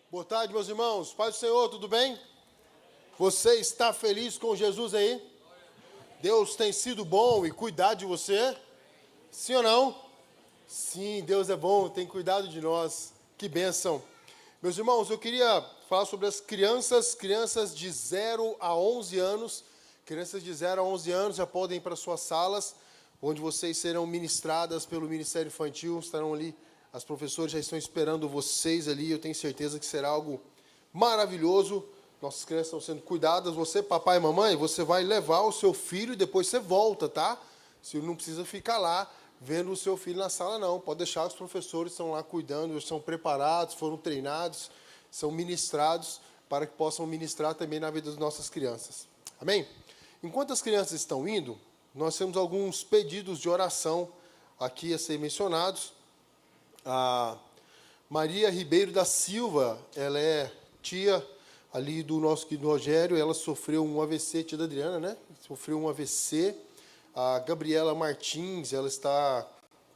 Boa tarde, meus irmãos. Paz do Senhor, tudo bem? Você está feliz com Jesus aí? Deus tem sido bom e cuidado de você? Sim ou não? Sim, Deus é bom, tem cuidado de nós. Que bênção. Meus irmãos, eu queria falar sobre as crianças de 0 a 11 anos. Crianças de 0 a 11 anos já podem ir para suas salas, onde vocês serão ministradas pelo Ministério Infantil, estarão ali. As professoras já estão esperando vocês ali, eu tenho certeza que será algo maravilhoso. Nossas crianças estão sendo cuidadas. Você, papai e mamãe, você vai levar o seu filho e depois você volta, tá? Você não precisa ficar lá vendo o seu filho na sala, não. Pode deixar, os professores estão lá cuidando, eles são preparados, foram treinados, são ministrados para que possam ministrar também na vida das nossas crianças. Amém? Enquanto as crianças estão indo, nós temos alguns pedidos de oração aqui a ser mencionados. A Maria Ribeiro da Silva, ela é tia ali do nosso querido Rogério, ela sofreu um AVC, tia da Adriana, né? Sofreu um AVC. A Gabriela Martins, ela está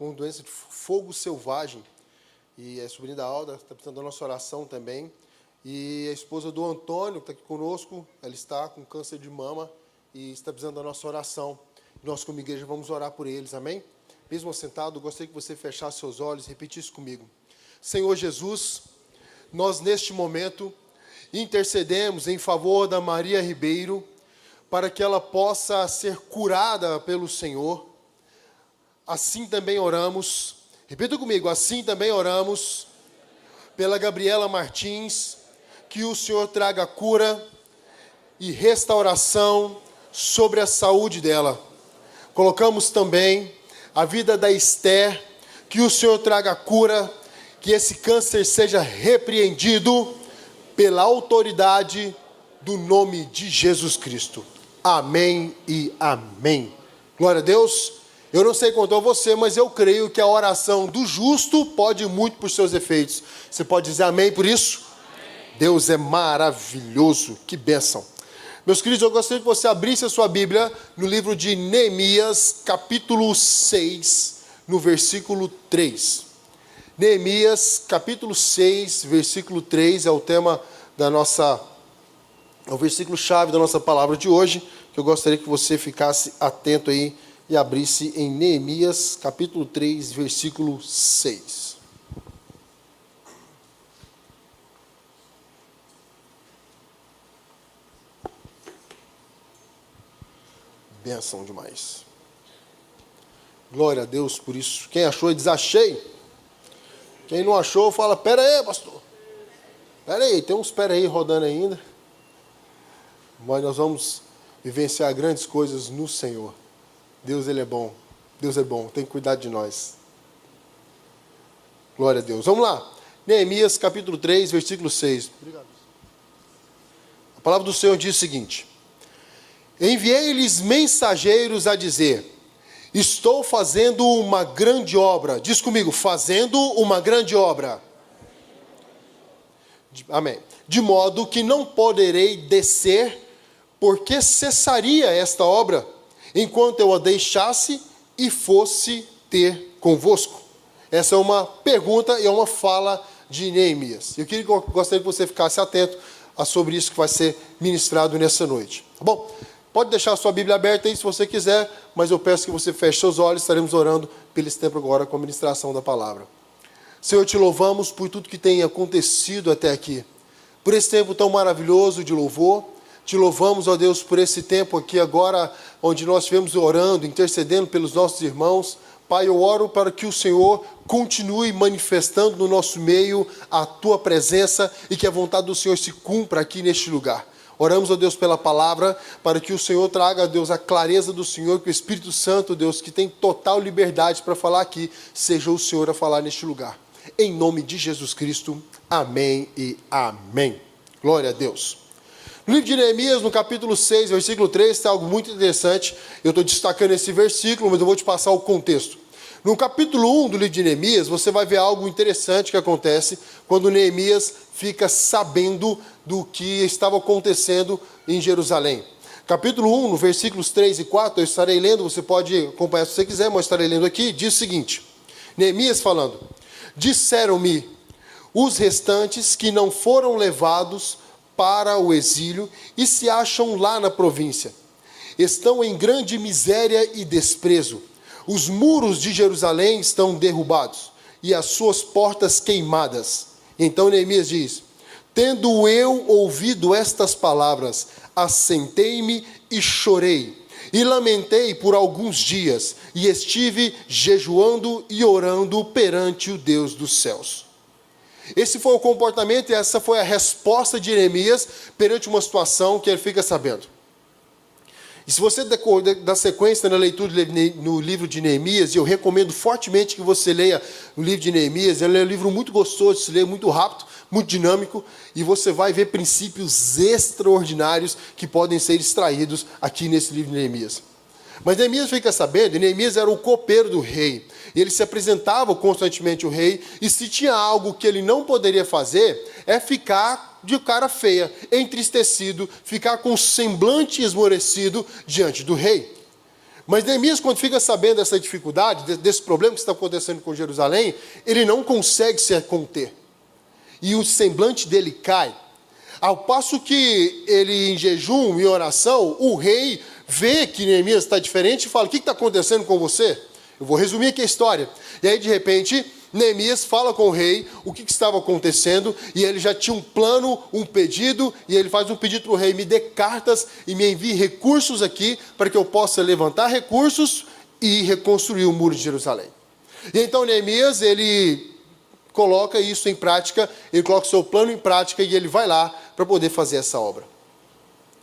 com doença de fogo selvagem, e é sobrinha da Alda, está precisando da nossa oração também. E a esposa do Antônio, que está aqui conosco, ela está com câncer de mama e está precisando da nossa oração. Nós, como igreja, vamos orar por eles, amém? Mesmo sentado, gostaria que você fechasse seus olhos e repetisse comigo. Senhor Jesus, nós neste momento intercedemos em favor da Maria Ribeiro, para que ela possa ser curada pelo Senhor. Assim também oramos, repita comigo, assim também oramos pela Gabriela Martins, que o Senhor traga cura e restauração sobre a saúde dela. Colocamos também a vida da Esther, que o Senhor traga cura, que esse câncer seja repreendido pela autoridade do nome de Jesus Cristo. Amém e amém. Glória a Deus. Eu não sei quanto a você, mas eu creio que a oração do justo pode muito por seus efeitos. Você pode dizer amém por isso? Amém. Deus é maravilhoso. Que bênção. Meus queridos, eu gostaria que você abrisse a sua Bíblia no livro de Neemias, capítulo 6, no versículo 3. Neemias, capítulo 6, versículo 3, é o tema da nossa... é o versículo-chave da nossa palavra de hoje, que eu gostaria que você ficasse atento aí e abrisse em Neemias, capítulo 3, versículo 6. Benção demais. Glória a Deus por isso. Quem achou, diz achei. Quem não achou, fala, pera aí, pastor. Pera aí, tem uns pera aí rodando ainda. Mas nós vamos vivenciar grandes coisas no Senhor. Deus, Ele é bom. Deus é bom. Tem que cuidar de nós. Glória a Deus. Vamos lá. Neemias, capítulo 3, versículo 6. Obrigado. A palavra do Senhor diz o seguinte. Enviei-lhes mensageiros a dizer, estou fazendo uma grande obra. Diz comigo, fazendo uma grande obra. Amém. De modo que não poderei descer, porque cessaria esta obra, enquanto eu a deixasse e fosse ter convosco. Essa é uma pergunta e é uma fala de Neemias. Eu gostaria que você ficasse atento a sobre isso que vai ser ministrado nessa noite. Tá bom? Pode deixar a sua Bíblia aberta aí se você quiser, mas eu peço que você feche seus olhos, estaremos orando pelo esse tempo agora com a ministração da palavra. Senhor, te louvamos por tudo que tem acontecido até aqui, por esse tempo tão maravilhoso de louvor. Te louvamos, ó Deus, por esse tempo aqui agora, onde nós estivemos orando, intercedendo pelos nossos irmãos. Pai, eu oro para que o Senhor continue manifestando no nosso meio a Tua presença e que a vontade do Senhor se cumpra aqui neste lugar. Oramos, ó Deus, pela palavra, para que o Senhor traga, ó Deus, a clareza do Senhor, que o Espírito Santo, Deus, que tem total liberdade para falar aqui, seja o Senhor a falar neste lugar. Em nome de Jesus Cristo, amém e amém. Glória a Deus. No livro de Neemias, no capítulo 6, versículo 3, tem algo muito interessante. Eu estou destacando esse versículo, mas eu vou te passar o contexto. No capítulo 1 do livro de Neemias, você vai ver algo interessante que acontece quando Neemias fica sabendo do que estava acontecendo em Jerusalém. Capítulo 1, no versículos 3 e 4, eu estarei lendo, você pode acompanhar se você quiser, mas eu estarei lendo aqui, diz o seguinte, Neemias falando, disseram-me, Os restantes que não foram levados para o exílio e se acham lá na província estão em grande miséria e desprezo. Os muros de Jerusalém estão derrubados e as suas portas queimadas. Então Neemias diz: tendo eu ouvido estas palavras, assentei-me e chorei, e lamentei por alguns dias, e estive jejuando e orando perante o Deus dos céus. Esse foi o comportamento e essa foi a resposta de Neemias perante uma situação que ele fica sabendo. E se você dar sequência na leitura no livro de Neemias, e eu recomendo fortemente que você leia o livro de Neemias, ele é um livro muito gostoso de se ler, muito rápido, muito dinâmico, e você vai ver princípios extraordinários que podem ser extraídos aqui nesse livro de Neemias. Mas Neemias fica sabendo, e Neemias era o copeiro do rei, e ele se apresentava constantemente ao rei, e se tinha algo que ele não poderia fazer, é ficar de cara feia, entristecido, ficar com o semblante esmorecido diante do rei. Mas Neemias, quando fica sabendo dessa dificuldade, desse problema que está acontecendo com Jerusalém, ele não consegue se conter. E o semblante dele cai. Ao passo que ele, em jejum e oração, o rei vê que Neemias está diferente e fala: o que está acontecendo com você? Eu vou resumir aqui a história. E aí, de repente, Neemias fala com o rei o que estava acontecendo, e ele já tinha um plano, um pedido, e ele faz um pedido para o rei: me dê cartas e me envie recursos aqui, para que eu possa levantar recursos e reconstruir o muro de Jerusalém. E então Neemias, ele coloca isso em prática, ele coloca o seu plano em prática, e ele vai lá para poder fazer essa obra.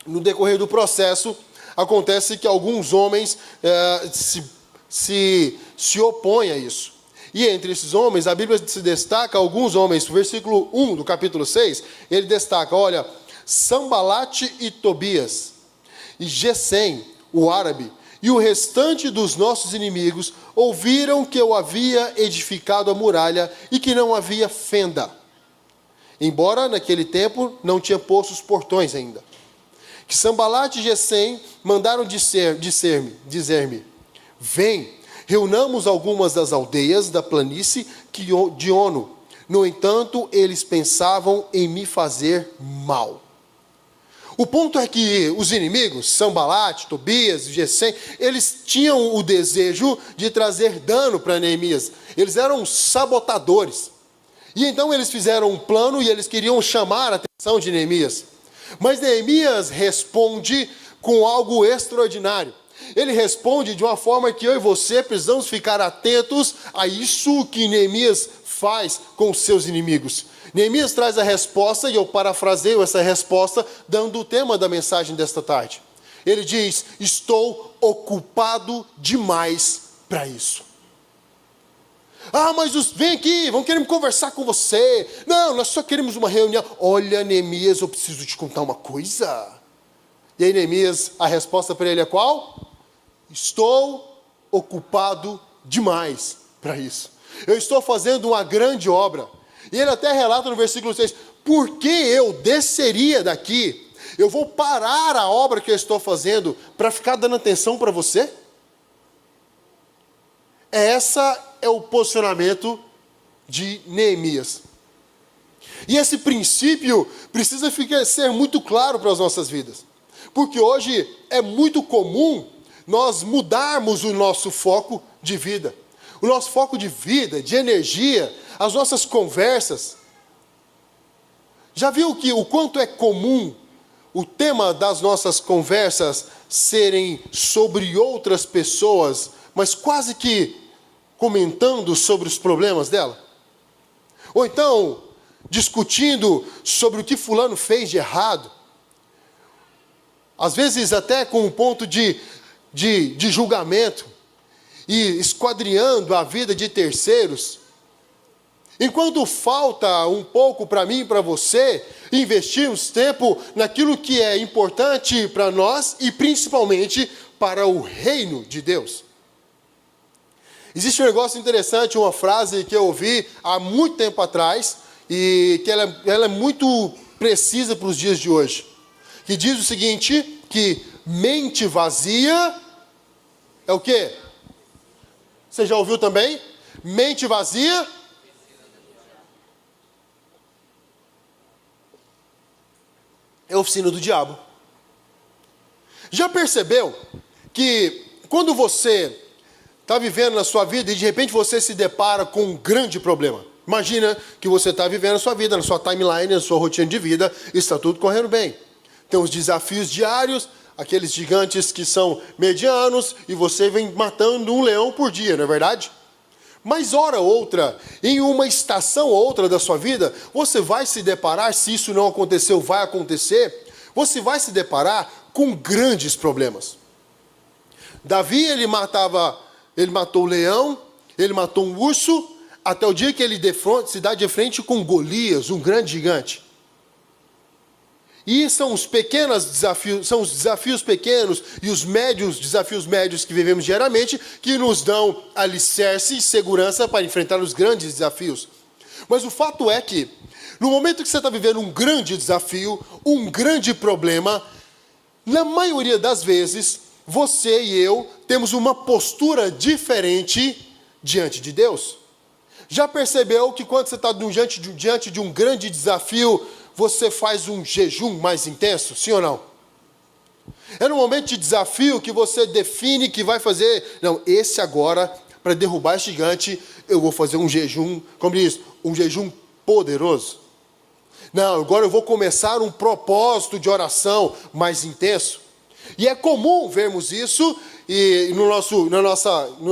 No decorrer do processo, acontece que alguns homens se opõem a isso. E entre esses homens, a Bíblia se destaca alguns homens. Versículo 1 do capítulo 6, ele destaca: olha, Sambalate e Tobias, e Gesem, o árabe, e o restante dos nossos inimigos ouviram que eu havia edificado a muralha e que não havia fenda, embora naquele tempo não tinha posto os portões ainda. Que Sambalate e Gesem mandaram dizer-me: vem, reunamos algumas das aldeias da planície de Ono. No entanto, eles pensavam em me fazer mal. O ponto é que os inimigos, Sambalate, Tobias, Gesem, eles tinham o desejo de trazer dano para Neemias. Eles eram sabotadores. E então eles fizeram um plano e eles queriam chamar a atenção de Neemias. Mas Neemias responde com algo extraordinário. Ele responde de uma forma que eu e você precisamos ficar atentos a isso que Neemias faz com os seus inimigos. Neemias traz a resposta, e eu parafraseio essa resposta, dando o tema da mensagem desta tarde. Ele diz: estou ocupado demais para isso. Ah, mas vem aqui, vão querer conversar com você. Não, nós só queremos uma reunião. Olha, Neemias, eu preciso te contar uma coisa. E aí Neemias, a resposta para ele é qual? Estou ocupado demais para isso. Eu estou fazendo uma grande obra. E ele até relata no versículo 6, por que eu desceria daqui? Eu vou parar a obra que eu estou fazendo para ficar dando atenção para você? Essa é o posicionamento de Neemias. E esse princípio precisa ser muito claro para as nossas vidas. Porque hoje é muito comum nós mudarmos o nosso foco de vida. O nosso foco de vida, de energia, as nossas conversas. Já viu o quanto é comum o tema das nossas conversas serem sobre outras pessoas, mas quase que comentando sobre os problemas dela? Ou então, discutindo sobre o que fulano fez de errado. Às vezes até com um ponto de julgamento, e esquadrinhando a vida de terceiros. Enquanto falta um pouco para mim e para você investirmos tempo naquilo que é importante para nós e principalmente para o reino de Deus. Existe um negócio interessante, uma frase que eu ouvi há muito tempo atrás e que ela é muito precisa para os dias de hoje. Que diz o seguinte, que mente vazia é o quê? Você já ouviu também? Mente vazia é a oficina do diabo. Já percebeu que quando você está vivendo na sua vida e de repente você se depara com um grande problema? Imagina que você está vivendo a sua vida, na sua timeline, na sua rotina de vida, e está tudo correndo bem. Tem os desafios diários, aqueles gigantes que são medianos, e você vem matando um leão por dia, não é verdade? Mas hora ou outra, em uma estação ou outra da sua vida, você vai se deparar, se isso não aconteceu, vai acontecer, você vai se deparar com grandes problemas. Davi, ele matou o leão, ele matou um urso, até o dia que ele se dá de frente com Golias, um grande gigante. E são os pequenos desafios, são os desafios pequenos e os desafios médios que vivemos diariamente, que nos dão alicerce e segurança para enfrentar os grandes desafios. Mas o fato é que, no momento que você está vivendo um grande desafio, um grande problema, na maioria das vezes, você e eu temos uma postura diferente diante de Deus. Já percebeu que quando você está diante de um grande desafio, você faz um jejum mais intenso, sim ou não? É no momento de desafio que você define que vai fazer, não, esse agora, para derrubar esse gigante, eu vou fazer um jejum, como diz, um jejum poderoso. Não, agora eu vou começar um propósito de oração mais intenso. E é comum vermos isso, e no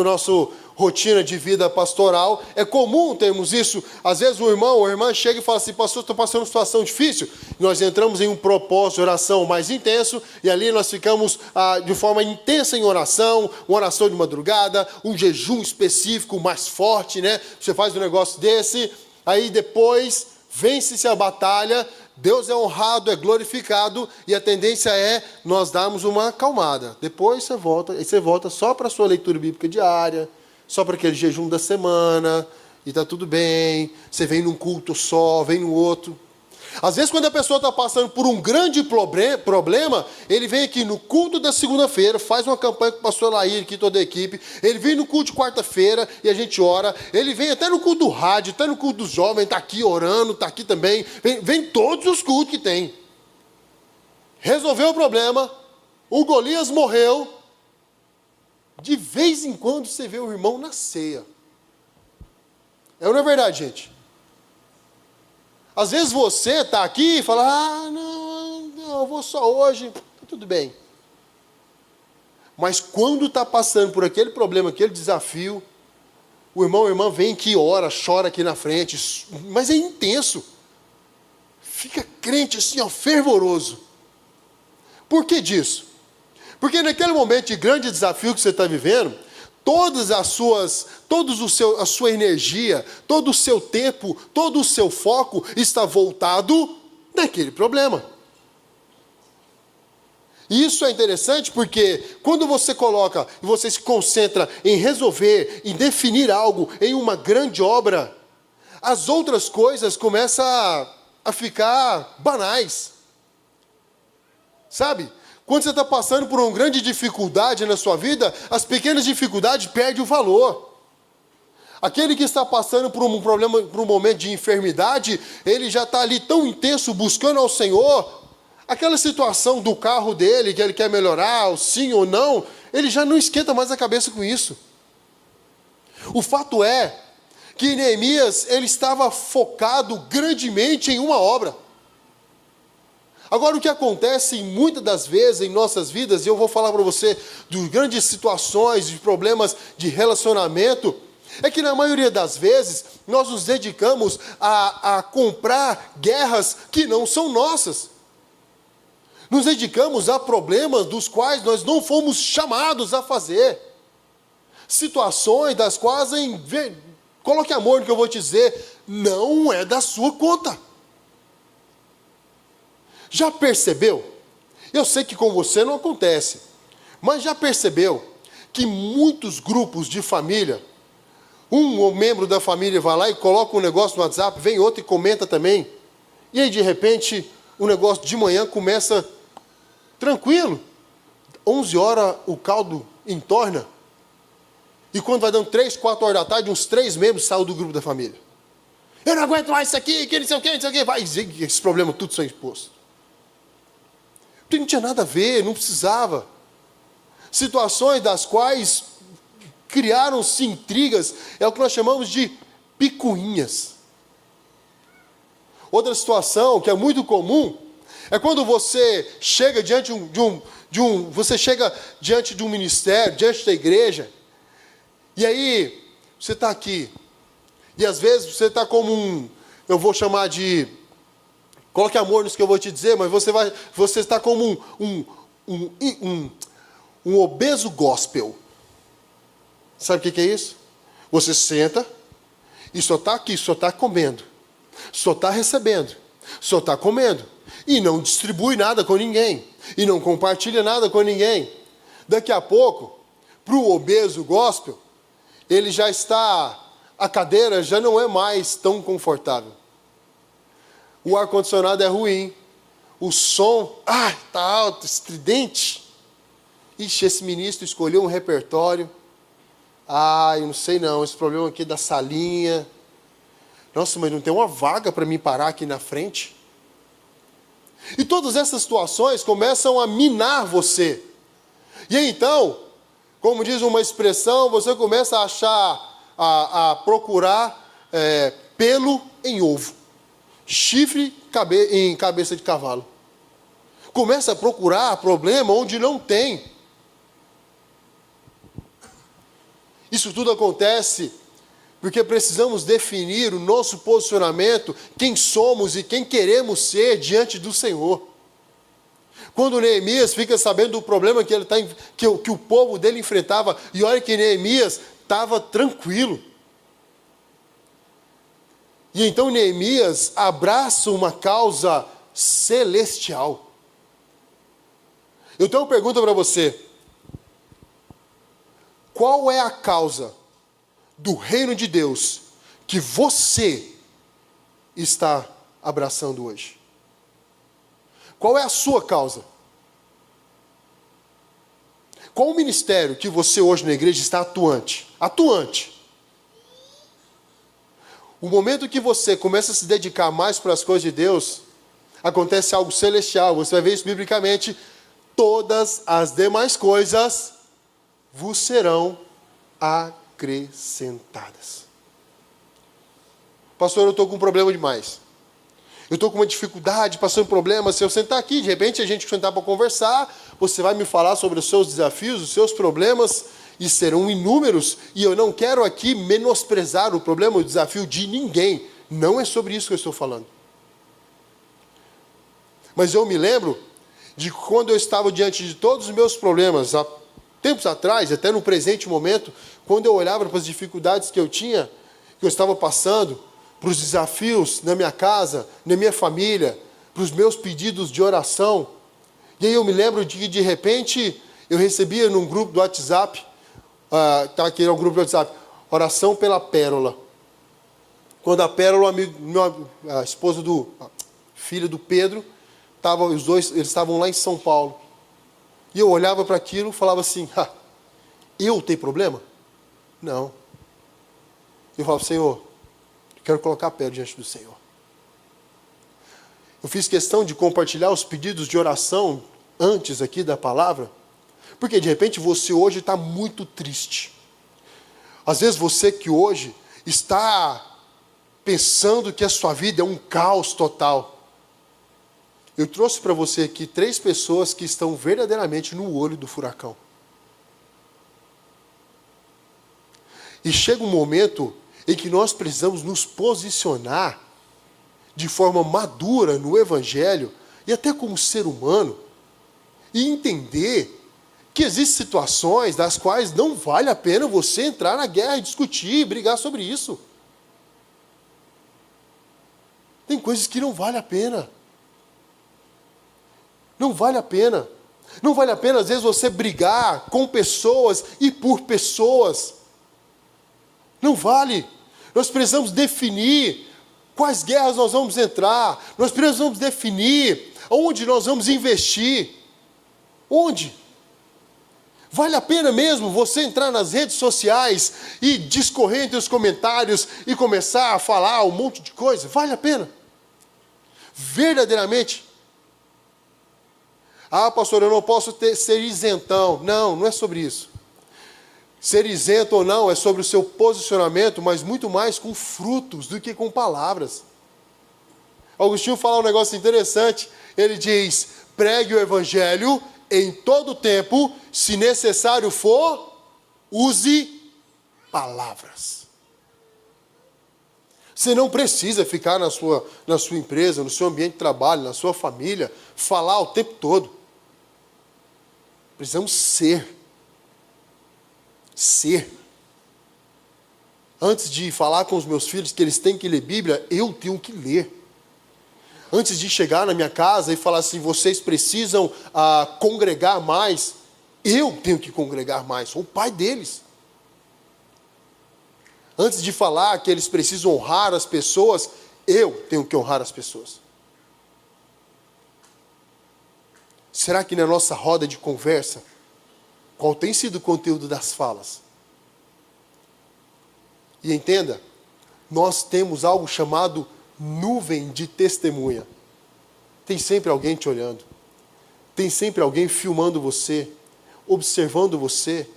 nosso rotina de vida pastoral, é comum termos isso. Às vezes o irmão ou a irmã chega e fala assim: pastor, estou passando uma situação difícil. Nós entramos em um propósito de oração mais intenso, e ali nós ficamos de forma intensa em oração, uma oração de madrugada, um jejum específico mais forte, né? Você faz um negócio desse, aí depois vence-se a batalha, Deus é honrado, é glorificado, e a tendência é nós darmos uma acalmada. Depois você volta só para a sua leitura bíblica diária, só para aquele jejum da semana, e está tudo bem. Você vem num culto só, vem no outro. Às vezes, quando a pessoa está passando por um grande problema, ele vem aqui no culto da segunda-feira, faz uma campanha com o pastor Laír, aqui toda a equipe, ele vem no culto de quarta-feira e a gente ora, ele vem até no culto do rádio, até no culto dos jovens, está aqui orando, está aqui também, vem todos os cultos que tem. Resolveu o problema, o Golias morreu, de vez em quando você vê o irmão na ceia. É ou não é verdade, gente? Às vezes você está aqui e fala: não, eu vou só hoje, tá tudo bem. Mas quando está passando por aquele problema, aquele desafio, o irmão ou a irmã vem que ora, chora aqui na frente, mas é intenso. Fica crente assim, fervoroso. Por que disso? Porque naquele momento de grande desafio que você está vivendo, a sua energia, todo o seu tempo, todo o seu foco está voltado naquele problema. E isso é interessante porque quando você coloca e você se concentra em resolver, em definir algo, em uma grande obra, as outras coisas começam a ficar banais. Sabe? Quando você está passando por uma grande dificuldade na sua vida, as pequenas dificuldades perdem o valor. Aquele que está passando por um problema, por um momento de enfermidade, ele já está ali tão intenso buscando ao Senhor, aquela situação do carro dele, que ele quer melhorar, sim ou não, ele já não esquenta mais a cabeça com isso. O fato é que Neemias, ele estava focado grandemente em uma obra. Agora, o que acontece muitas das vezes em nossas vidas, e eu vou falar para você de grandes situações, de problemas de relacionamento, é que na maioria das vezes nós nos dedicamos a comprar guerras que não são nossas. Nos dedicamos a problemas dos quais nós não fomos chamados a fazer. Situações das quais, coloque amor no que eu vou te dizer, não é da sua conta. Já percebeu? Eu sei que com você não acontece, mas já percebeu que muitos grupos de família, um membro da família vai lá e coloca um negócio no WhatsApp, vem outro e comenta também, e aí de repente o negócio de manhã começa tranquilo, 11 horas o caldo entorna, e quando vai dando 3, 4 horas da tarde, uns 3 membros saem do grupo da família. Eu não aguento mais isso aqui, que não sei o que, vai, esses problemas tudo são expostos. que não tinha nada a ver, não precisava. Situações das quais criaram-se intrigas, é o que nós chamamos de picuinhas. Outra situação que é muito comum é quando você chega diante você chega diante de um ministério, diante da igreja, e aí você está aqui, e às vezes você está como eu vou chamar de, coloque amor nisso que eu vou te dizer, mas você está como um obeso gospel. Sabe o que é isso? Você senta e só está aqui, só está comendo, só está recebendo, só está comendo, e não distribui nada com ninguém, e não compartilha nada com ninguém. Daqui a pouco, para o obeso gospel, ele já está, a cadeira já não é mais tão confortável. O ar-condicionado é ruim, o som, está alto, estridente. Ixi, esse ministro escolheu um repertório. Eu não sei não, esse problema aqui da salinha. Nossa, mas não tem uma vaga para mim parar aqui na frente? E todas essas situações começam a minar você. E aí, então, como diz uma expressão, você começa a achar, a procurar pelo em ovo, chifre em cabeça de cavalo. Começa a procurar problema onde não tem. Isso tudo acontece porque precisamos definir o nosso posicionamento, quem somos e quem queremos ser diante do Senhor. Quando Neemias fica sabendo do problema que o povo dele enfrentava, e olha que Neemias estava tranquilo. E então Neemias abraça uma causa celestial. Eu tenho uma pergunta para você. Qual é a causa do reino de Deus que você está abraçando hoje? Qual é a sua causa? Qual o ministério que você hoje na igreja está atuante? Atuante. O momento que você começa a se dedicar mais para as coisas de Deus, acontece algo celestial. Você vai ver isso biblicamente. Todas as demais coisas vos serão acrescentadas. Pastor, eu estou com um problema demais. Eu estou com uma dificuldade, passando problema. Se eu sentar aqui, de repente a gente sentar para conversar, você vai me falar sobre os seus desafios, os seus problemas, e serão inúmeros. E eu não quero aqui menosprezar o problema, o desafio de ninguém. Não é sobre isso que eu estou falando. Mas eu me lembro de quando eu estava diante de todos os meus problemas, há tempos atrás, até no presente momento, quando eu olhava para as dificuldades que eu tinha, que eu estava passando, para os desafios na minha casa, na minha família, para os meus pedidos de oração. E aí eu me lembro de repente, eu recebia num grupo do WhatsApp, aqui era um grupo do WhatsApp, oração pela Pérola. Quando a Pérola, a esposa filha do Pedro, os dois, eles estavam lá em São Paulo. E eu olhava para aquilo e falava assim, eu tenho problema? Não. Eu falava, Senhor, eu quero colocar a Pérola diante do Senhor. Eu fiz questão de compartilhar os pedidos de oração antes aqui da palavra, porque de repente você hoje está muito triste. Às vezes você que hoje está pensando que a sua vida é um caos total. Eu trouxe para você aqui 3 pessoas que estão verdadeiramente no olho do furacão. E chega um momento em que nós precisamos nos posicionar de forma madura no Evangelho, e até como ser humano, e entender que existem situações das quais não vale a pena você entrar na guerra e discutir e brigar sobre isso. Tem coisas que não vale a pena. Não vale a pena. Não vale a pena, às vezes, você brigar com pessoas e por pessoas. Não vale. Nós precisamos definir quais guerras nós vamos entrar. Nós precisamos definir onde nós vamos investir. Onde? Vale a pena mesmo você entrar nas redes sociais e discorrer entre os comentários e começar a falar um monte de coisa? Vale a pena? Verdadeiramente? Ah, pastor, eu não posso ser isentão. Não, não é sobre isso. Ser isento ou não é sobre o seu posicionamento, mas muito mais com frutos do que com palavras. Agostinho fala um negócio interessante. Ele diz: pregue o evangelho em todo tempo, se necessário for, use palavras. Você não precisa ficar na sua empresa, no seu ambiente de trabalho, na sua família, falar o tempo todo. Precisamos ser. Antes de falar com os meus filhos que eles têm que ler Bíblia, eu tenho que ler. Antes de chegar na minha casa e falar assim, vocês precisam congregar mais, eu tenho que congregar mais, sou o pai deles. Antes de falar que eles precisam honrar as pessoas, eu tenho que honrar as pessoas. Será que na nossa roda de conversa, qual tem sido o conteúdo das falas? E entenda, nós temos algo chamado nuvem de testemunha. Tem sempre alguém te olhando. Tem sempre alguém filmando você, observando você,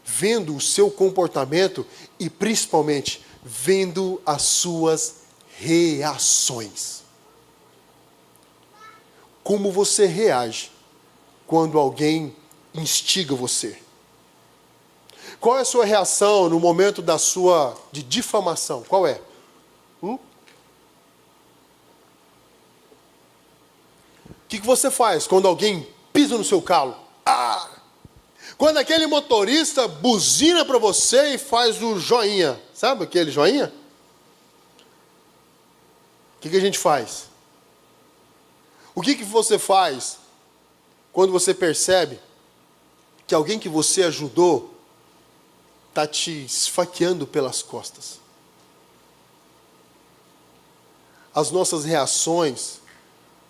vendo o seu comportamento e principalmente vendo as suas reações. Como você reage quando alguém instiga você? Qual é a sua reação no momento de difamação? Qual é? O que você faz quando alguém pisa no seu calo? Quando aquele motorista buzina para você e faz o joinha. Sabe aquele joinha? O que a gente faz? O que você faz quando você percebe que alguém que você ajudou está te esfaqueando pelas costas? As nossas reações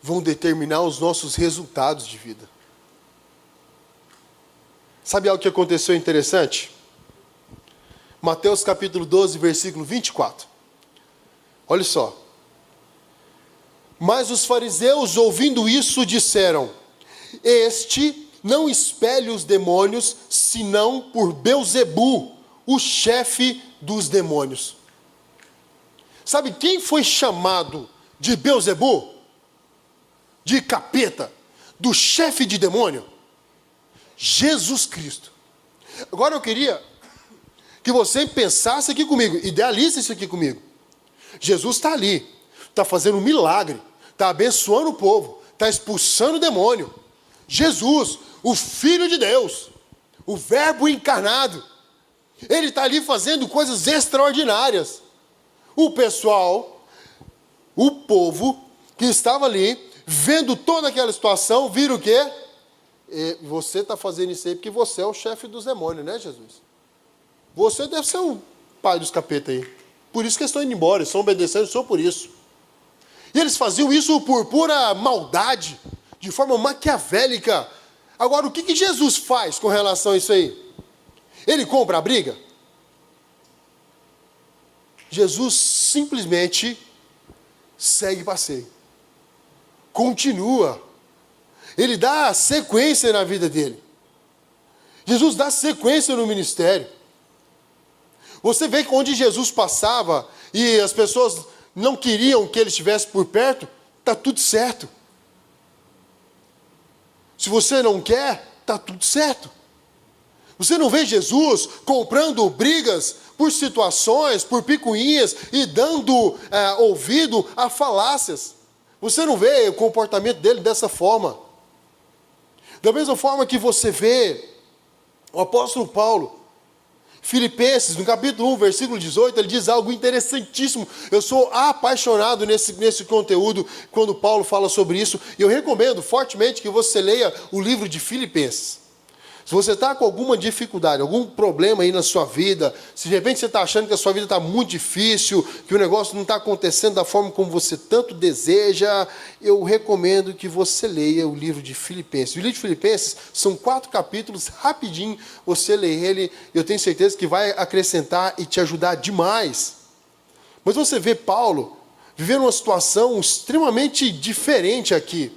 vão determinar os nossos resultados de vida. Sabe algo que aconteceu interessante? Mateus capítulo 12, versículo 24. Olha só. Mas os fariseus, ouvindo isso, disseram: este não expele os demônios, senão por Belzebu, o chefe dos demônios. Sabe quem foi chamado de Belzebu? De capeta, do chefe de demônio? Jesus Cristo. Agora eu queria que você pensasse aqui comigo, idealize isso aqui comigo. Jesus está ali, está fazendo um milagre, está abençoando o povo, está expulsando o demônio. Jesus, o Filho de Deus, o Verbo encarnado, ele está ali fazendo coisas extraordinárias. O pessoal, o povo que estava ali, vendo toda aquela situação, viram o quê? Você está fazendo isso aí porque você é o chefe dos demônios, né, Jesus? Você deve ser o pai dos capetas aí. Por isso que eles estão indo embora, eles estão obedecendo só por isso. E eles faziam isso por pura maldade, de forma maquiavélica. Agora, o que Jesus faz com relação a isso aí? Ele compra a briga? Jesus simplesmente segue passeio. Continua. Ele dá sequência na vida dele. Jesus dá sequência no ministério. Você vê que onde Jesus passava e as pessoas não queriam que ele estivesse por perto, está tudo certo. Se você não quer, está tudo certo. Você não vê Jesus comprando brigas por situações, por picuinhas e dando ouvido a falácias. Você não vê o comportamento dele dessa forma. Da mesma forma que você vê o apóstolo Paulo, Filipenses, no capítulo 1, versículo 18, ele diz algo interessantíssimo. Eu sou apaixonado nesse conteúdo, quando Paulo fala sobre isso. E eu recomendo fortemente que você leia o livro de Filipenses. Se você está com alguma dificuldade, algum problema aí na sua vida, se de repente você está achando que a sua vida está muito difícil, que o negócio não está acontecendo da forma como você tanto deseja, eu recomendo que você leia o livro de Filipenses. O livro de Filipenses são 4 capítulos, rapidinho você lê ele, eu tenho certeza que vai acrescentar e te ajudar demais. Mas você vê Paulo vivendo uma situação extremamente diferente aqui.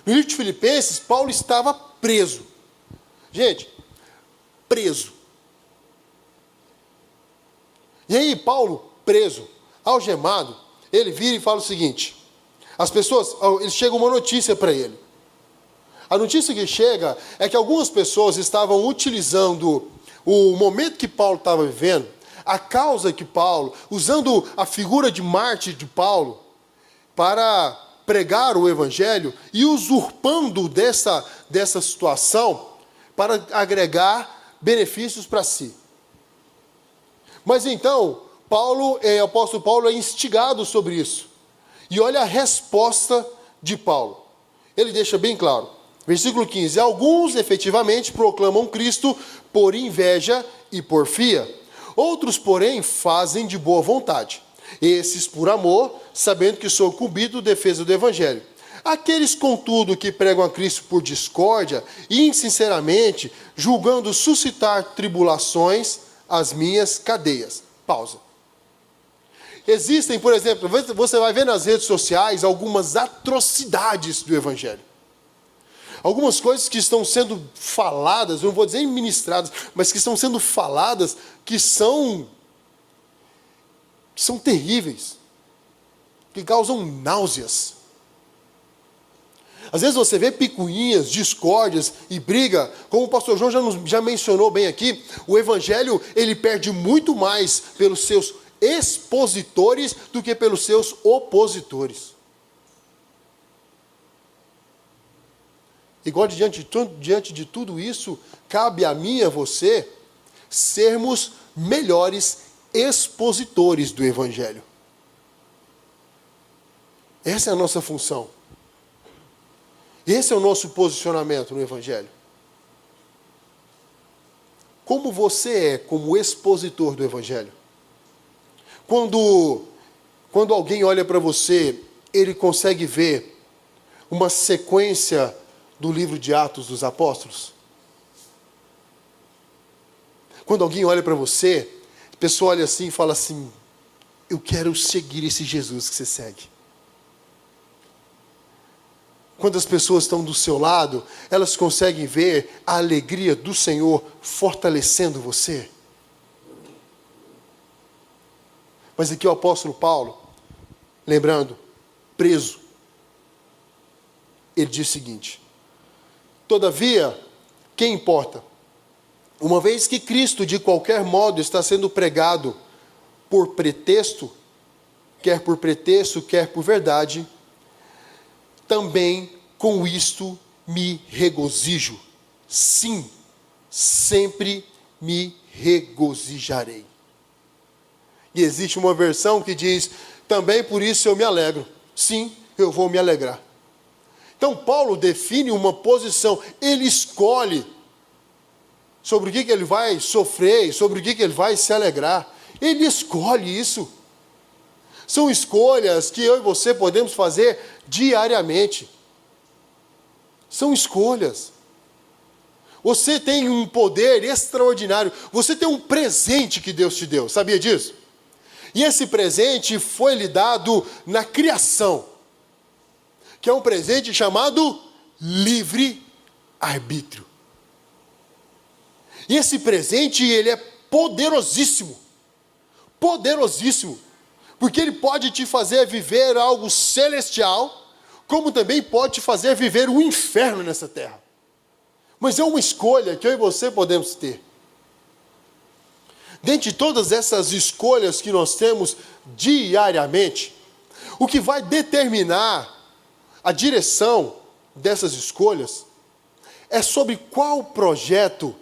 No livro de Filipenses, Paulo estava preso. Gente, preso. E aí, Paulo, preso, algemado, ele vira e fala o seguinte: as pessoas, chega uma notícia para ele. A notícia que chega é que algumas pessoas estavam utilizando o momento que Paulo estava vivendo, a causa que Paulo, usando a figura de Marte de Paulo, para pregar o evangelho e usurpando dessa situação para agregar benefícios para si. Mas então, o apóstolo Paulo é instigado sobre isso. E olha a resposta de Paulo. Ele deixa bem claro. Versículo 15. Alguns efetivamente proclamam Cristo por inveja e porfia. Outros, porém, fazem de boa vontade. Esses por amor, sabendo que sou cumprido defesa do evangelho. Aqueles, contudo, que pregam a Cristo por discórdia e insinceramente, julgando suscitar tribulações, as minhas cadeias. Pausa. Existem, por exemplo, você vai ver nas redes sociais algumas atrocidades do evangelho. Algumas coisas que estão sendo faladas, eu não vou dizer ministradas, mas que estão sendo faladas, que são terríveis, que causam náuseas. Às vezes você vê picuinhas, discórdias e briga, como o pastor João já mencionou bem aqui, o evangelho ele perde muito mais pelos seus expositores do que pelos seus opositores. Igual diante de tudo isso, cabe a mim e a você sermos melhores expositores do evangelho. Essa é a nossa função. Esse é o nosso posicionamento no evangelho. Como você é como expositor do evangelho? Quando alguém olha para você, ele consegue ver uma sequência do livro de Atos dos Apóstolos? Quando alguém olha para você, a pessoa olha assim e fala assim: eu quero seguir esse Jesus que você segue. Quando as pessoas estão do seu lado, elas conseguem ver a alegria do Senhor fortalecendo você. Mas aqui o apóstolo Paulo, lembrando, preso, ele diz o seguinte: todavia, quem importa? Uma vez que Cristo, de qualquer modo, está sendo pregado por pretexto, quer por verdade, também com isto me regozijo. Sim, sempre me regozijarei. E existe uma versão que diz: também por isso eu me alegro. Sim, eu vou me alegrar. Então Paulo define uma posição, ele escolhe sobre o que ele vai sofrer, sobre o que ele vai se alegrar. Ele escolhe isso. São escolhas que eu e você podemos fazer diariamente. São escolhas. Você tem um poder extraordinário. Você tem um presente que Deus te deu. Sabia disso? E esse presente foi lhe dado na criação, que é um presente chamado livre-arbítrio. E esse presente, ele é poderosíssimo. Poderosíssimo. Porque ele pode te fazer viver algo celestial, como também pode te fazer viver um inferno nessa terra. Mas é uma escolha que eu e você podemos ter. Dentre todas essas escolhas que nós temos diariamente, o que vai determinar a direção dessas escolhas é sobre qual projeto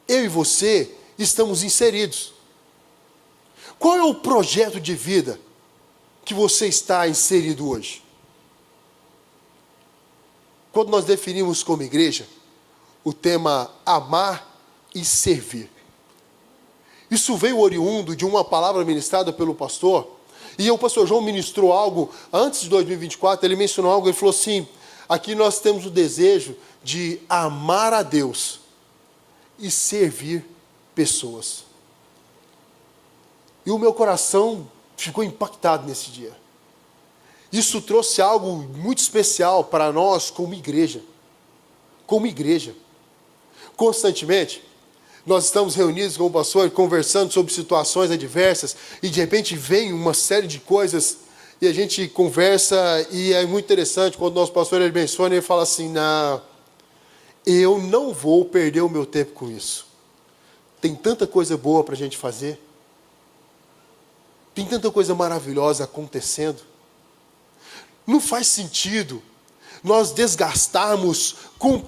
eu e você estamos inseridos. Qual é o projeto de vida que você está inserido hoje? Quando nós definimos como igreja o tema amar e servir, isso veio oriundo de uma palavra ministrada pelo pastor, e o pastor João ministrou algo antes de 2024, ele mencionou algo, ele falou assim: aqui nós temos o desejo de amar a Deus e servir pessoas. E o meu coração ficou impactado nesse dia. isso trouxe algo muito especial para nós como igreja. Como igreja. Constantemente, nós estamos reunidos com o pastor, conversando sobre situações adversas, e de repente vem uma série de coisas, e a gente conversa, e é muito interessante, quando o nosso pastor ele menciona, ele fala assim, não, eu não vou perder o meu tempo com isso. Tem tanta coisa boa para a gente fazer, tem tanta coisa maravilhosa acontecendo. Não faz sentido nós desgastarmos com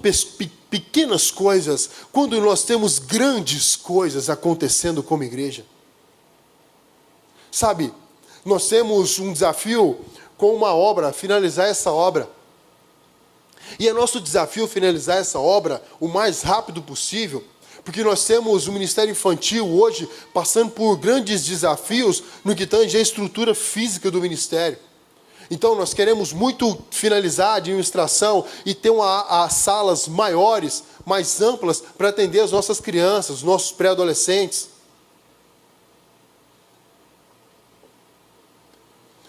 pequenas coisas, quando nós temos grandes coisas acontecendo como igreja. Sabe, nós temos um desafio com uma obra, finalizar essa obra. E é nosso desafio finalizar essa obra o mais rápido possível, porque nós temos o Ministério Infantil hoje passando por grandes desafios no que tange a estrutura física do ministério. Então, nós queremos muito finalizar a administração e ter as salas maiores, mais amplas, para atender as nossas crianças, os nossos pré-adolescentes.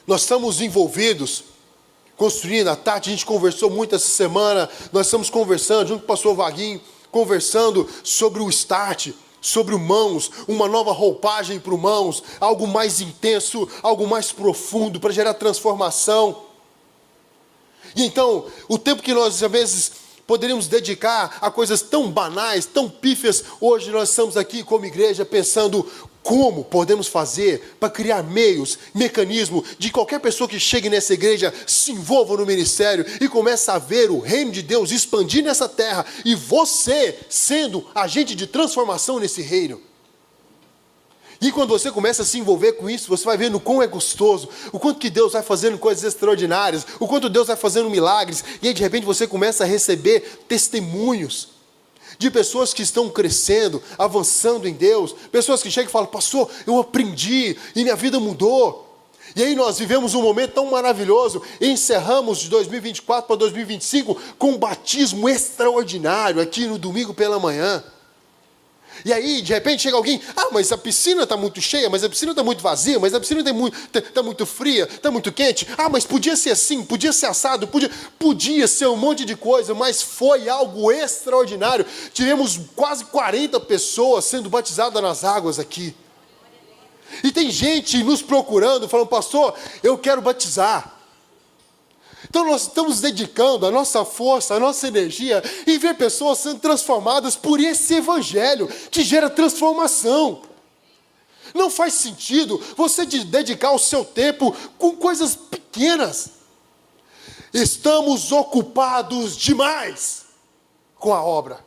Nós estamos envolvidos, construindo, a Tati, a gente conversou muito essa semana, nós estamos conversando, junto com o pastor Vaguinho, conversando sobre o Start, sobre o Mãos, uma nova roupagem para o Mãos, algo mais intenso, algo mais profundo, para gerar transformação. E então, o tempo que nós, às vezes, poderíamos dedicar a coisas tão banais, tão pífias, hoje nós estamos aqui como igreja pensando como podemos fazer para criar meios, mecanismo, de qualquer pessoa que chegue nessa igreja, se envolva no ministério e comece a ver o reino de Deus expandir nessa terra e você sendo agente de transformação nesse reino. E quando você começa a se envolver com isso, você vai vendo o quão é gostoso, o quanto que Deus vai fazendo coisas extraordinárias, o quanto Deus vai fazendo milagres, e aí de repente você começa a receber testemunhos de pessoas que estão crescendo, avançando em Deus, pessoas que chegam e falam, pastor, eu aprendi e minha vida mudou. E aí nós vivemos um momento tão maravilhoso, e encerramos de 2024 para 2025 com um batismo extraordinário aqui no domingo pela manhã. E aí, de repente, chega alguém, mas a piscina está muito cheia, mas a piscina está muito vazia, mas a piscina está muito fria, está muito quente. Mas podia ser assim, podia ser assado, podia ser um monte de coisa, mas foi algo extraordinário. Tivemos quase 40 pessoas sendo batizadas nas águas aqui. E tem gente nos procurando, falando, pastor, eu quero batizar. Então nós estamos dedicando a nossa força, a nossa energia em ver pessoas sendo transformadas por esse evangelho que gera transformação. Não faz sentido você dedicar o seu tempo com coisas pequenas. Estamos ocupados demais com a obra.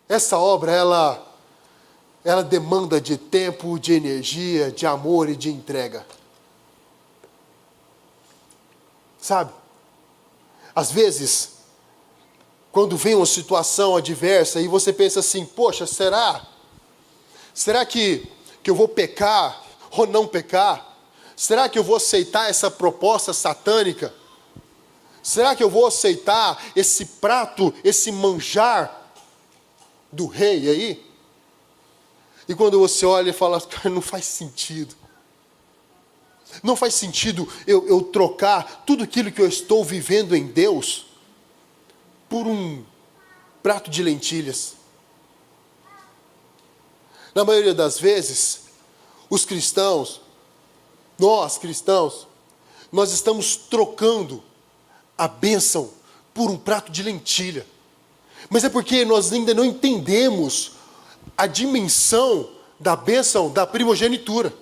Essa obra, ela demanda de tempo, de energia, de amor e de entrega. Sabe? Às vezes, quando vem uma situação adversa e você pensa assim, poxa, será que eu vou pecar ou não pecar? Será que eu vou aceitar essa proposta satânica? Será que eu vou aceitar esse prato, esse manjar do rei aí? E quando você olha e fala, não faz sentido. Não faz sentido eu trocar tudo aquilo que eu estou vivendo em Deus por um prato de lentilhas. Na maioria das vezes, os cristãos, nós cristãos, nós estamos trocando a bênção por um prato de lentilha. Mas é porque nós ainda não entendemos a dimensão da bênção da primogenitura.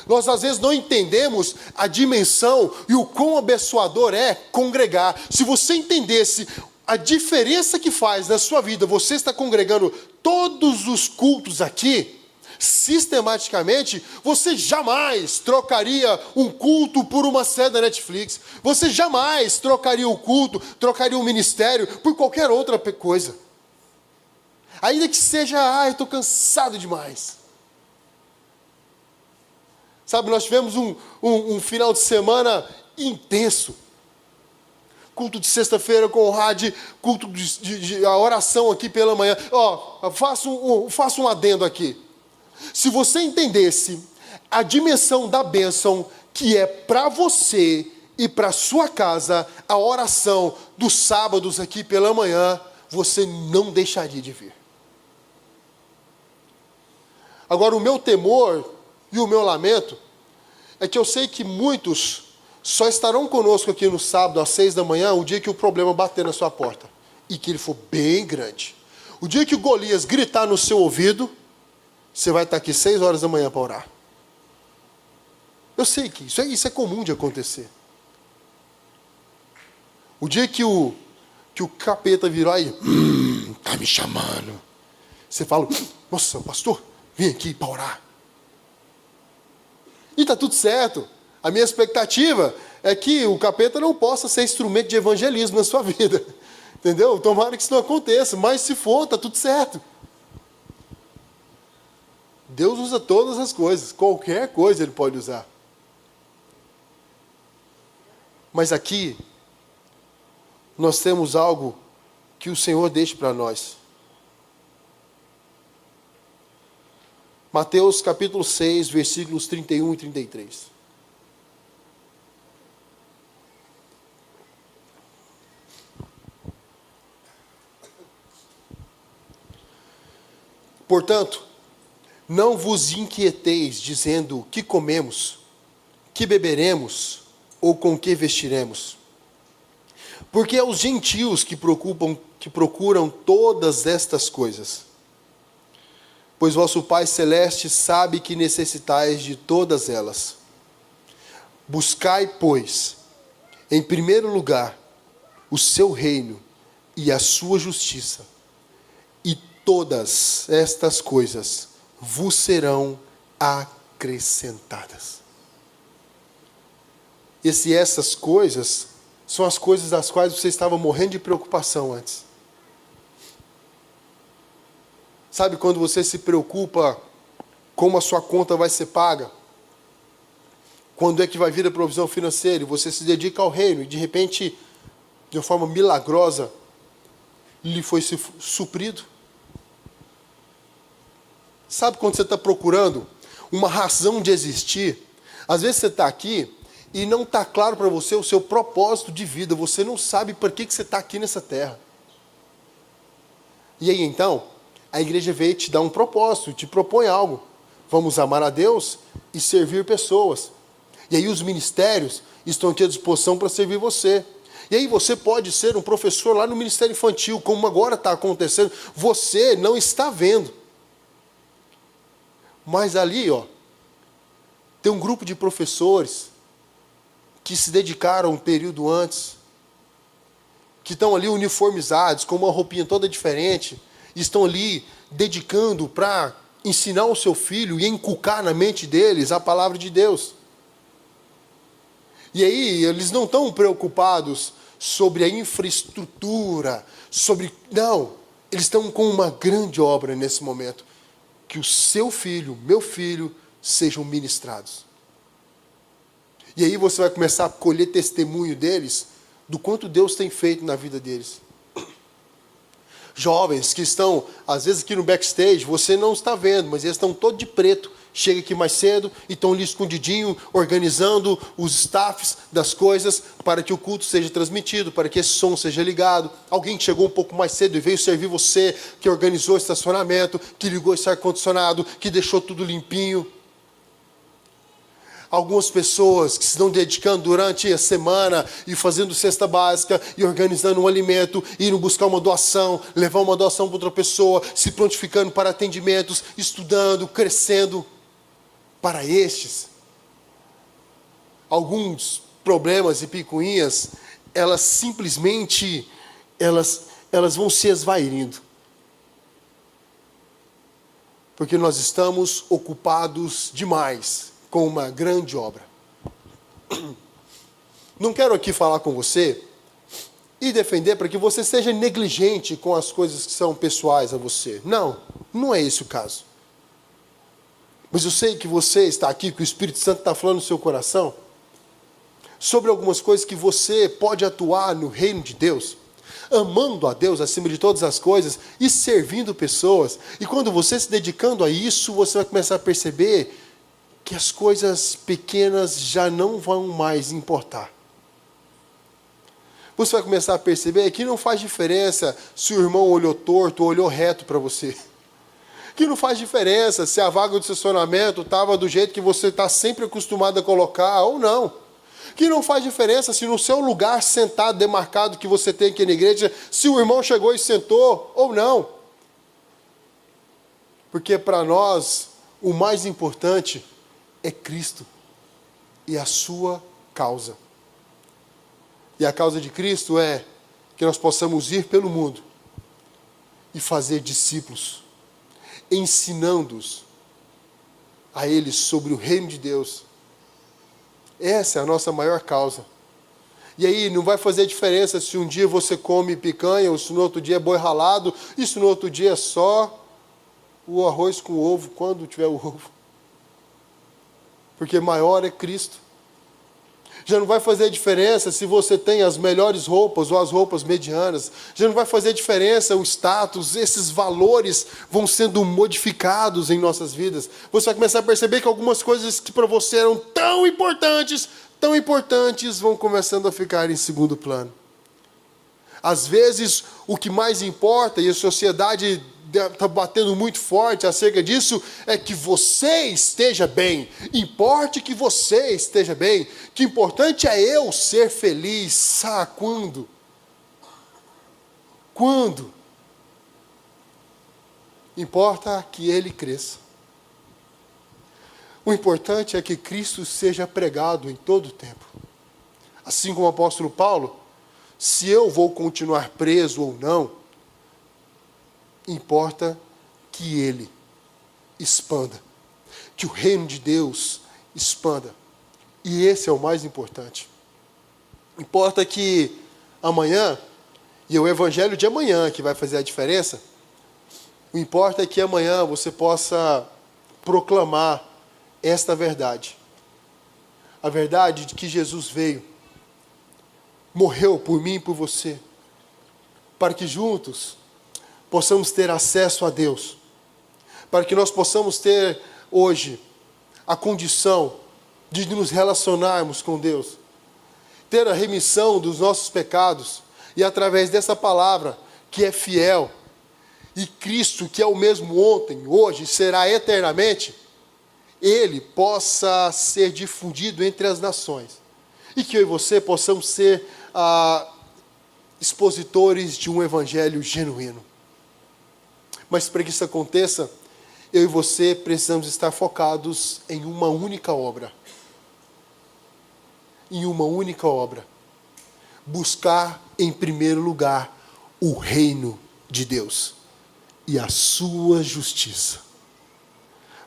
Nós às vezes não entendemos a dimensão e o quão abençoador é congregar. Se você entendesse a diferença que faz na sua vida, você está congregando todos os cultos aqui, sistematicamente, você jamais trocaria um culto por uma série da Netflix. Você jamais trocaria o culto, trocaria o ministério por qualquer outra coisa. Ainda que seja, eu estou cansado demais. Sabe, nós tivemos um final de semana intenso. Culto de sexta-feira com o rádio, culto de a oração aqui pela manhã. Faço um adendo aqui. Se você entendesse a dimensão da bênção que é para você e para sua casa, a oração dos sábados aqui pela manhã, você não deixaria de vir. Agora, o meu temor e o meu lamento é que eu sei que muitos só estarão conosco aqui no sábado às 6 da manhã, o dia que o problema bater na sua porta, e que ele for bem grande. O dia que o Golias gritar no seu ouvido, você vai estar aqui 6 horas da manhã para orar. Eu sei que isso é comum de acontecer. O dia que o capeta virar e está me chamando, você fala, nossa, pastor, vim aqui para orar. E está tudo certo. A minha expectativa é que o capeta não possa ser instrumento de evangelismo na sua vida. Entendeu? Tomara que isso não aconteça, mas se for, está tudo certo. Deus usa todas as coisas, qualquer coisa Ele pode usar. Mas aqui, nós temos algo que o Senhor deixa para nós. Mateus capítulo 6, versículos 31 e 33. Portanto, não vos inquieteis, dizendo, que comemos, que beberemos, ou com que vestiremos. Porque é os gentios que procuram todas estas coisas. Pois vosso Pai Celeste sabe que necessitais de todas elas. Buscai, pois, em primeiro lugar, o seu reino e a sua justiça, e todas estas coisas vos serão acrescentadas. E se essas coisas são as coisas das quais você estava morrendo de preocupação antes. Sabe quando você se preocupa como a sua conta vai ser paga? Quando é que vai vir a provisão financeira? E você se dedica ao reino e de repente, de uma forma milagrosa, lhe foi suprido? Sabe quando você está procurando uma razão de existir? Às vezes você está aqui e não está claro para você o seu propósito de vida. Você não sabe por que você está aqui nessa terra. E aí então, a igreja veio te dar um propósito, te propõe algo. Vamos amar a Deus e servir pessoas. E aí os ministérios estão aqui à disposição para servir você. E aí você pode ser um professor lá no Ministério Infantil, como agora está acontecendo. Você não está vendo. Mas ali, tem um grupo de professores que se dedicaram um período antes, que estão ali uniformizados, com uma roupinha toda diferente, e estão ali dedicando para ensinar o seu filho e inculcar na mente deles a palavra de Deus. E aí, eles não estão preocupados sobre a infraestrutura, não, eles estão com uma grande obra nesse momento, que o seu filho, meu filho, sejam ministrados. E aí você vai começar a colher testemunho deles, do quanto Deus tem feito na vida deles. Jovens que estão, às vezes aqui no backstage, você não está vendo, mas eles estão todos de preto. Chega aqui mais cedo e estão ali escondidinho, organizando os staffs das coisas para que o culto seja transmitido, para que esse som seja ligado. Alguém que chegou um pouco mais cedo e veio servir você, que organizou o estacionamento, que ligou esse ar-condicionado, que deixou tudo limpinho. Algumas pessoas que se estão dedicando durante a semana e fazendo cesta básica e organizando um alimento, indo buscar uma doação, levar uma doação para outra pessoa, se prontificando para atendimentos, estudando, crescendo. Para estes, alguns problemas e picuinhas, elas simplesmente, elas vão se esvairindo. Porque nós estamos ocupados demais com uma grande obra. Não quero aqui falar com você e defender para que você seja negligente com as coisas que são pessoais a você. Não é esse o caso. Mas eu sei que você está aqui, que o Espírito Santo está falando no seu coração, sobre algumas coisas que você pode atuar no reino de Deus, amando a Deus acima de todas as coisas e servindo pessoas. E quando você se dedicando a isso, você vai começar a perceber que as coisas pequenas já não vão mais importar. Você vai começar a perceber que não faz diferença se o irmão olhou torto ou olhou reto para você. Que não faz diferença se a vaga de estacionamento estava do jeito que você está sempre acostumado a colocar ou não. Que não faz diferença se no seu lugar sentado, demarcado que você tem aqui na igreja, se o irmão chegou e sentou ou não. Porque para nós, o mais importante é Cristo e a sua causa. E a causa de Cristo é que nós possamos ir pelo mundo e fazer discípulos, ensinando-os a eles sobre o reino de Deus. Essa é a nossa maior causa. E aí não vai fazer diferença se um dia você come picanha, ou se no outro dia é boi ralado, e se no outro dia é só o arroz com ovo, quando tiver o ovo. Porque maior é Cristo. Já não vai fazer diferença se você tem as melhores roupas ou as roupas medianas. Já não vai fazer diferença o status, esses valores vão sendo modificados em nossas vidas. Você vai começar a perceber que algumas coisas que para você eram tão importantes, vão começando a ficar em segundo plano. Às vezes, o que mais importa, e a sociedade está batendo muito forte acerca disso, é que você esteja bem. Importe que você esteja bem. Que importante é eu ser feliz. Quando? Quando? Importa que ele cresça. O importante é que Cristo seja pregado em todo o tempo. Assim como o apóstolo Paulo, se eu vou continuar preso ou não, importa que ele expanda, que o reino de Deus expanda. E esse é o mais importante. Importa que amanhã, e é o evangelho de amanhã que vai fazer a diferença, o importa é que amanhã você possa proclamar esta verdade. A verdade de que Jesus veio, morreu por mim e por você, para que juntos possamos ter acesso a Deus, para que nós possamos ter hoje a condição de nos relacionarmos com Deus, ter a remissão dos nossos pecados, e através dessa palavra, que é fiel, e Cristo, que é o mesmo ontem, hoje, será eternamente, Ele possa ser difundido entre as nações, e que eu e você possamos ser expositores de um evangelho genuíno. Mas para que isso aconteça, eu e você precisamos estar focados em uma única obra. Em uma única obra. Buscar, em primeiro lugar, o reino de Deus e a sua justiça.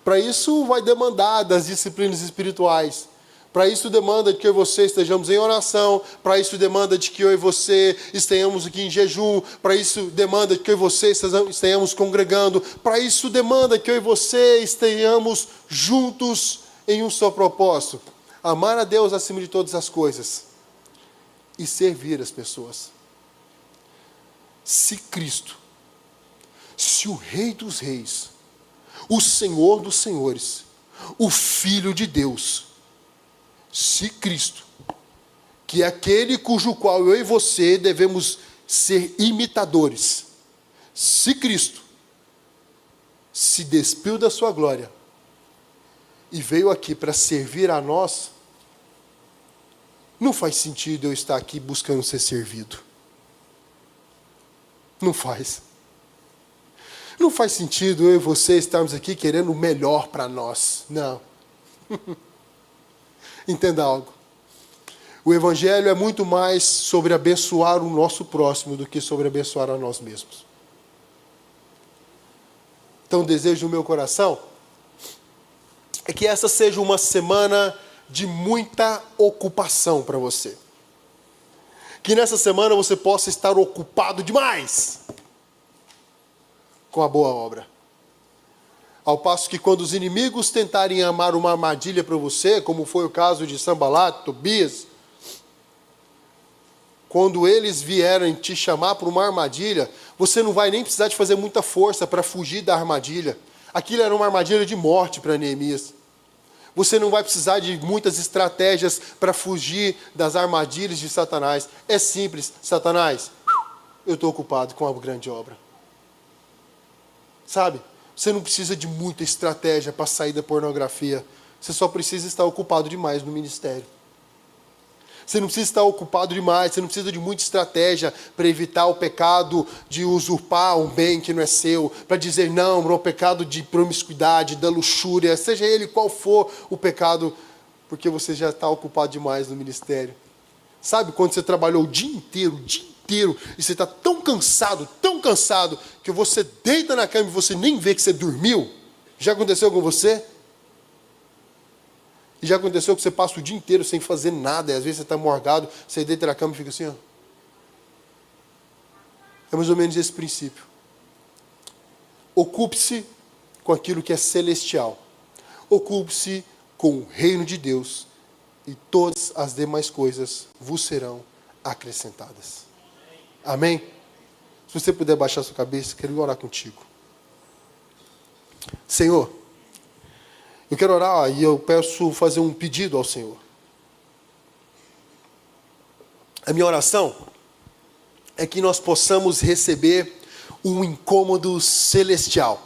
Para isso vai demandar das disciplinas espirituais. Para isso demanda de que eu e você estejamos em oração. Para isso demanda de que eu e você estejamos aqui em jejum. Para isso demanda de que eu e você estejamos congregando. Para isso demanda que eu e você estejamos juntos em um só propósito. Amar a Deus acima de todas as coisas. E servir as pessoas. Se Cristo, se o Rei dos Reis, o Senhor dos Senhores, o Filho de Deus, se Cristo, que é aquele cujo qual eu e você devemos ser imitadores, se Cristo se despiu da sua glória e veio aqui para servir a nós, não faz sentido eu estar aqui buscando ser servido. Não faz. Não faz sentido eu e você estarmos aqui querendo o melhor para nós. Não. Entenda algo. O Evangelho é muito mais sobre abençoar o nosso próximo do que sobre abençoar a nós mesmos. Então, o desejo do meu coração é que essa seja uma semana de muita ocupação para você. Que nessa semana você possa estar ocupado demais com a boa obra. Ao passo que quando os inimigos tentarem armar uma armadilha para você, como foi o caso de Sanbalat, Tobias, quando eles vierem te chamar para uma armadilha, você não vai nem precisar de fazer muita força para fugir da armadilha. Aquilo era uma armadilha de morte para Neemias. Você não vai precisar de muitas estratégias para fugir das armadilhas de Satanás. É simples. Satanás, eu estou ocupado com uma grande obra. Sabe? Você não precisa de muita estratégia para sair da pornografia. Você só precisa estar ocupado demais no ministério. Você não precisa estar ocupado demais, você não precisa de muita estratégia para evitar o pecado de usurpar um bem que não é seu, para dizer não ao pecado de promiscuidade, da luxúria, seja ele qual for o pecado, porque você já está ocupado demais no ministério. Sabe quando você trabalhou o dia inteiro, e você está tão cansado, que você deita na cama e você nem vê que você dormiu? Já aconteceu com você? E já aconteceu que você passa o dia inteiro sem fazer nada, e às vezes você está morgado, você deita na cama e fica assim, ó. É mais ou menos esse princípio. Ocupe-se com aquilo que é celestial. Ocupe-se com o reino de Deus, e todas as demais coisas vos serão acrescentadas. Amém? Se você puder baixar sua cabeça, quero orar contigo. Senhor, eu quero orar e eu peço fazer um pedido ao Senhor. A minha oração é que nós possamos receber um incômodo celestial.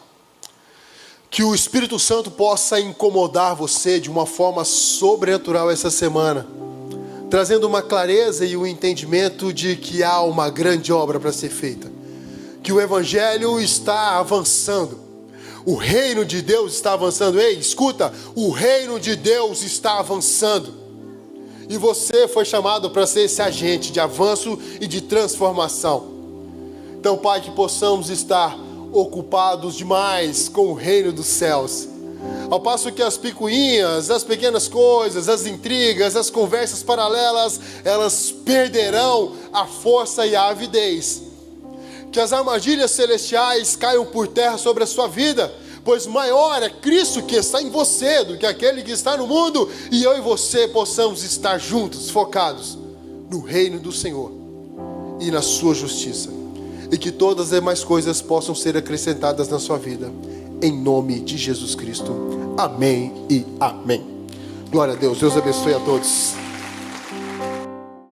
Que o Espírito Santo possa incomodar você de uma forma sobrenatural essa semana, trazendo uma clareza e um entendimento de que há uma grande obra para ser feita. Que o Evangelho está avançando. O reino de Deus está avançando. Ei, escuta, o reino de Deus está avançando. E você foi chamado para ser esse agente de avanço e de transformação. Então, Pai, que possamos estar ocupados demais com o reino dos céus. Ao passo que as picuinhas, as pequenas coisas, as intrigas, as conversas paralelas, elas perderão a força e a avidez. Que as armadilhas celestiais caiam por terra sobre a sua vida, pois maior é Cristo que está em você do que aquele que está no mundo, e eu e você possamos estar juntos, focados no reino do Senhor e na sua justiça, e que todas as demais coisas possam ser acrescentadas na sua vida, em nome de Jesus Cristo. Amém e amém. Glória a Deus. Deus abençoe a todos.